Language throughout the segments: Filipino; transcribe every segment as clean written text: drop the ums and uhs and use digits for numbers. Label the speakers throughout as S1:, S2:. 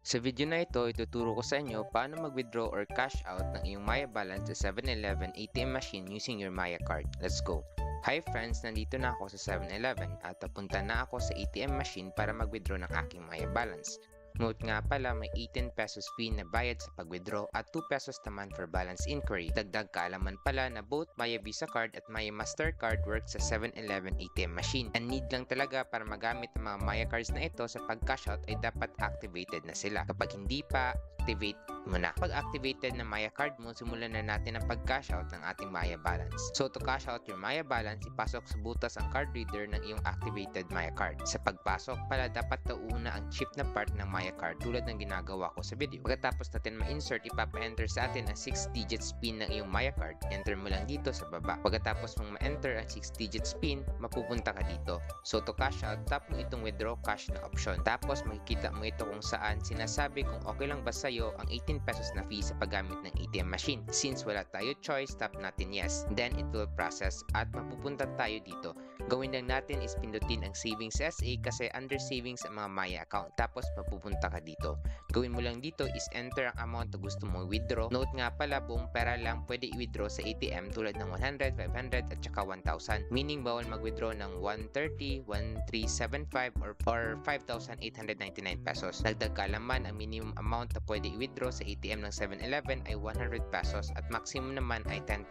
S1: Sa video na ito, ituturo ko sa inyo paano mag-withdraw or cash out ng iyong Maya balance sa 7-Eleven ATM machine using your Maya card. Let's go! Hi friends! Nandito na ako sa 7-Eleven at papunta na ako sa ATM machine para mag-withdraw ng aking Maya balance. Note nga pala, may 18 pesos fee na bayad sa pag-withdraw at 2 pesos naman for balance inquiry. Dagdag kaalaman pala na both Maya Visa card at Maya Mastercard work sa 7-Eleven ATM machine. Ang need lang talaga para magamit ang mga Maya cards na ito sa pag-cash out ay dapat activated na sila. Kapag hindi pa, activate mo na. Pag activated na Maya card mo, simulan na natin ang pag-cash out ng ating Maya balance. So to cash out your Maya balance, ipasok sa butas ang card reader ng iyong activated Maya card. Sa pagpasok pala, dapat tauna ang chip na part ng Maya card tulad ng ginagawa ko sa video. Pagkatapos natin ma-insert, ipapa-enter sa atin ang 6-digit PIN ng iyong Maya card. Enter mo lang dito sa baba. Pagkatapos mong ma-enter ang 6-digit PIN, mapupunta ka dito. So to cash out, tap mo itong withdraw cash na option. Tapos makikita mo ito kung saan sinasabi kung okay lang ba sa'yo ang 18 pesos na fee sa paggamit ng ATM machine. Since wala tayo choice, tap natin yes. Then it will process at mapupunta tayo dito. Gawin lang natin is pindutin ang savings SA kasi under savings ang mga Maya account. Tapos mapupunta ka dito. Gawin mo lang dito is enter ang amount na gusto mong withdraw. Note nga pala, buong pera lang pwede i-withdraw sa ATM tulad ng 100, 500 at saka 1,000. Meaning bawal mag-withdraw ng 130, 1,375 or 5,899 pesos. Dagdag kaalaman, ang minimum amount na pwede i-withdraw sa ATM ng 7-Eleven ay 100 pesos at maximum naman ay 10,000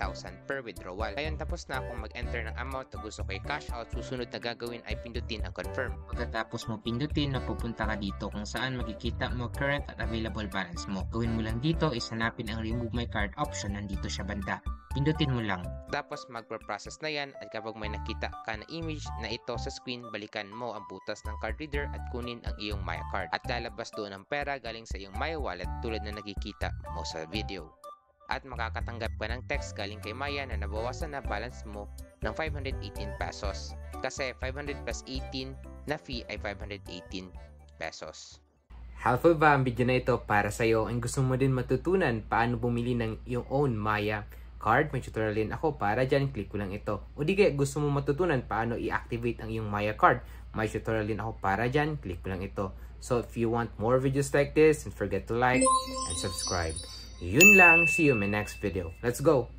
S1: per withdrawal. Ngayon tapos na akong mag-enter ng amount na gusto ko i-cash out, susunod na gagawin ay pindutin ang confirm.
S2: Pagkatapos mo pindutin, mapupunta ka dito kung saan makikita mo current at available balance mo. Gawin mo lang dito is hanapin ang remove my card option, nandito siya banda. Pindutin mo lang.
S1: Tapos magpo-process na yan at kapag may nakita ka na image na ito sa screen, balikan mo ang butas ng card reader at kunin ang iyong Maya card. At lalabas doon ang pera galing sa iyong Maya wallet tulad na nakikita mo sa video. At makakatanggap ka ng text galing kay Maya na nabawasan na balance mo ng 518 pesos. Kasi 500 plus 18 na fee ay 518 pesos.
S3: Helpful ba ang video na ito para sa'yo? Ang gusto mo din matutunan paano bumili ng iyong own Maya card? May tutorial din ako para dyan, click ko lang ito. O di kaya gusto mo matutunan paano i-activate ang iyong Maya card? May tutorial din ako para dyan, click ko lang ito. So if you want more videos like this, don't forget to like and subscribe. Yun lang, see you in my next video. Let's go!